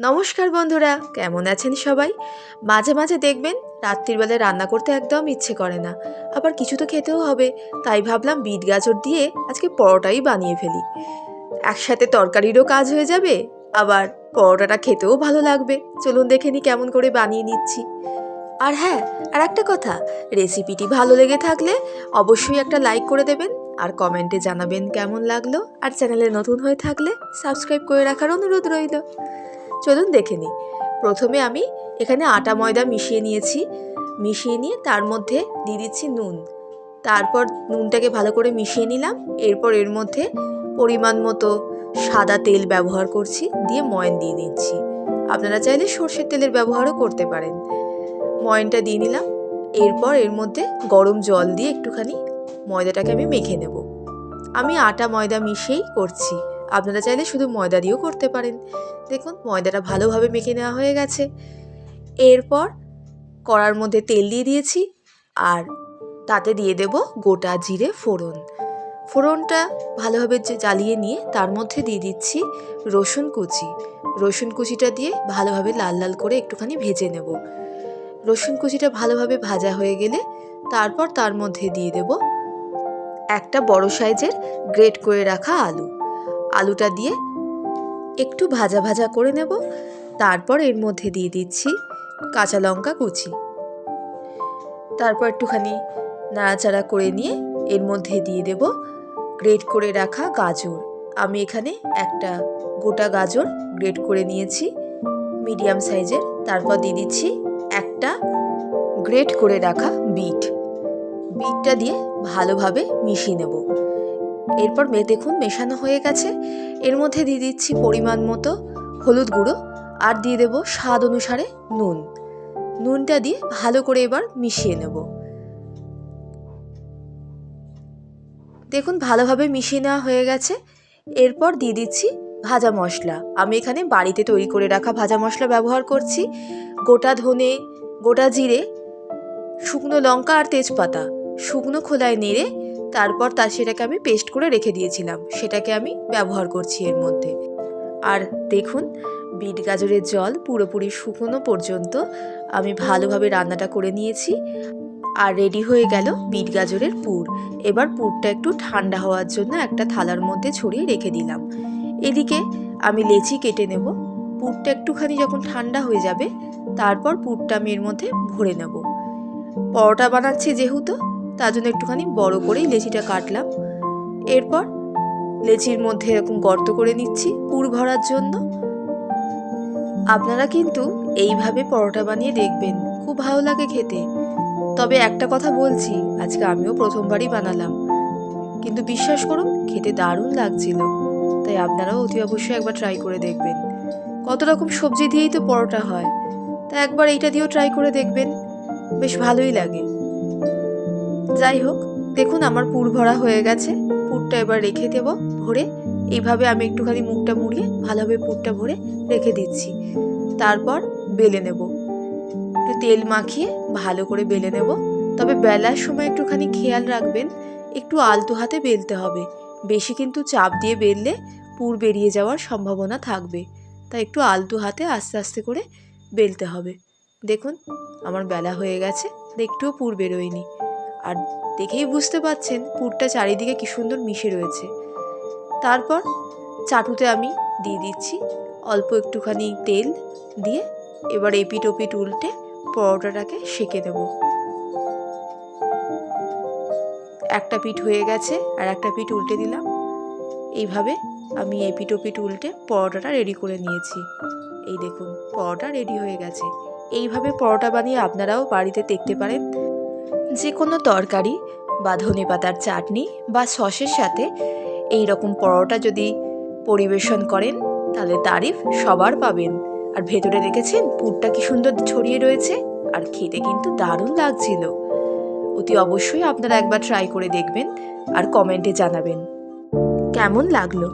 নমস্কার বন্ধুরা, কেমন আছেন সবাই? মাঝে মাঝে দেখবেন রাত্রির বেলায় রান্না করতে একদম ইচ্ছে করে না, আবার কিছু তো খেতেও হবে। তাই ভাবলাম বিট গাজর দিয়ে আজকে পরোটাই বানিয়ে ফেলি। একসাথে তরকারিরও কাজ হয়ে যাবে, আবার পরোটাটা খেতেও ভালো লাগবে। চলুন দেখে নিই কেমন করে বানিয়ে নিচ্ছি। আর হ্যাঁ, আর একটা কথা, রেসিপিটি ভালো লেগে থাকলে অবশ্যই একটা লাইক করে দেবেন আর কমেন্টে জানাবেন কেমন লাগলো। আর চ্যানেলে নতুন হয়ে থাকলে সাবস্ক্রাইব করে রাখার অনুরোধ রইল। চলুন দেখে নিই। প্রথমে আমি এখানে আটা ময়দা মিশিয়ে নিয়ে তার মধ্যে দিয়ে দিচ্ছি নুন। তারপর নুনটাকে ভালো করে মিশিয়ে নিলাম। এরপর এর মধ্যে পরিমাণ মতো সাদা তেল ব্যবহার করছি, দিয়ে ময়ন দিয়ে নিচ্ছি। আপনারা চাইলে সর্ষের তেলের ব্যবহারও করতে পারেন। ময়নটা দিয়ে নিলাম। এরপর এর মধ্যে গরম জল দিয়ে একটুখানি ময়দাটাকে আমি মেখে নেব। আমি আটা ময়দা মিশিয়েই করছি, আপনারা চাইলে শুধু ময়দা দিয়েও করতে পারেন। দেখুন ময়দাটা ভালোভাবে মেখে নেওয়া হয়ে গেছে। এরপর কড়ার মধ্যে তেল দিয়ে দিয়েছি, আর তাতে দিয়ে দেব গোটা জিরে ফোড়ন। ফোড়নটা ভালোভাবে জ্বালিয়ে নিয়ে তার মধ্যে দিয়ে দিচ্ছি রসুন কুচিটা দিয়ে ভালোভাবে লাল লাল করে একটুখানি ভেজে নেব। রসুন কুচিটা ভালোভাবে ভাজা হয়ে গেলে তারপর তার মধ্যে দিয়ে দেব একটা বড় সাইজের গ্রেট করে রাখা আলুটা দিয়ে একটু ভাজা ভাজা করে নেব। তারপর এর মধ্যে দিয়ে দিচ্ছি কাঁচা লঙ্কা কুচি। তারপর একটুখানি নাড়াচাড়া করে নিয়ে এর মধ্যে দিয়ে দেব গ্রেট করে রাখা গাজর। আমি এখানে একটা গোটা গাজর গ্রেট করে নিয়েছি মিডিয়াম সাইজের। তারপর দিয়ে দিচ্ছি একটা গ্রেট করে রাখা বিটটা দিয়ে ভালোভাবে মিশিয়ে নেব। এরপর দেখুন মেশানো হয়ে গেছে। এর মধ্যে দিয়ে দিচ্ছি পরিমাণ মতো হলুদ গুঁড়ো, আর দিয়ে দেব স্বাদ অনুসারে নুনটা দিয়ে ভালো করে এবার মিশিয়ে নেব। দেখুন ভালোভাবে মিশিয়ে নেওয়া হয়ে গেছে। এরপর দিয়ে দিচ্ছি ভাজা মশলা। আমি এখানে বাড়িতে তৈরি করে রাখা ভাজা মশলা ব্যবহার করছি। গোটা ধনে, গোটা জিরে, শুকনো লঙ্কা আর তেজপাতা শুকনো খোলায় নেড়ে তারপর সেটাকে আমি পেস্ট করে রেখে দিয়েছিলাম, সেটাকে আমি ব্যবহার করছি এর মধ্যে। আর দেখুন বিট গাজরের জল পুরোপুরি শুকনো পর্যন্ত আমি ভালোভাবে রান্নাটা করে নিয়েছি। আর রেডি হয়ে গেল বিট গাজরের পুর। এবার পুরটা একটু ঠান্ডা হওয়ার জন্য একটা থালার মধ্যে ছড়িয়ে রেখে দিলাম। এদিকে আমি লেচি কেটে নেব। পুরটা একটুখানি যখন ঠান্ডা হয়ে যাবে তারপর পুরটা আমি এর মধ্যে ভরে নেব। পরোটা বানাচ্ছি যেহেতু, তার জন্য একটুখানি বড় করেই লেচিটা কাটলাম। এরপর লেচির মধ্যে এরকম গর্ত করে নিচ্ছি পুর ভরার জন্য। আপনারা কিন্তু এইভাবে পরোটা বানিয়ে দেখবেন, খুব ভালো লাগে খেতে। তবে একটা কথা বলছি, আজকে আমিও প্রথমবারই বানালাম, কিন্তু বিশ্বাস করুন খেতে দারুণ লাগছিল। তাই আপনারাও অতি অবশ্যই একবার ট্রাই করে দেখবেন। কত রকম সবজি দিয়েই তো পরোটা হয়, তা একবার এইটা দিয়েও ট্রাই করে দেখবেন, বেশ ভালোই লাগে। যাই হোক, দেখুন আমার পুর ভরা হয়ে গেছে। পুরটা এবার রেখে দেব ভরে। এইভাবে আমি একটুখানি মুখটা মুড়িয়ে ভালোভাবে পুরটা ভরে রেখে দিচ্ছি। তারপর বেলে নেব, একটু তেল মাখিয়ে ভালো করে বেলে নেব। তবে বেলার সময় একটুখানি খেয়াল রাখবেন, একটু আলতো হাতে বেলতে হবে। বেশি কিন্তু চাপ দিয়ে বেললে পুর বেরিয়ে যাওয়ার সম্ভাবনা থাকবে, তাই একটু আলতো হাতে আস্তে আস্তে করে বেলতে হবে। দেখুন আমার বেলা হয়ে গেছে, একটুও পুর বেরোয়নি। আর দেখেই বুঝতে পাচ্ছেন পুরটা চারিদিকে কি সুন্দর মিশে রয়েছে। তারপর চাটুতে আমি দিয়ে দিচ্ছি অল্প একটুখানি তেল দিয়ে এবার এপিট ওপিট উল্টে পরোটাটাকে সেঁকে দেব। একটা পিঠ হয়ে গেছে, আর একটা পিঠ উল্টে দিলাম। এইভাবে আমি এপিট ওপিট উল্টে পরোটাটা রেডি করে নিয়েছি। এই দেখুন পরোটা রেডি হয়ে গেছে। এইভাবে পরোটা বানিয়ে আপনারাও বাড়িতে দেখতে পারেন। যে কোনো তরকারি বা ধনেপাতার চাটনি বা সসের সাথে এই রকম পরোটা যদি পরিবেশন করেন তাহলে তারিফ সবার পাবেন। আর ভেতরে দেখেছেন পুরটা কি সুন্দর ছড়িয়ে রয়েছে, আর খেতে কিন্তু দারুণ লাগছিল। অতি অবশ্যই আপনারা একবার ট্রাই করে দেখবেন আর কমেন্টে জানাবেন কেমন লাগলো।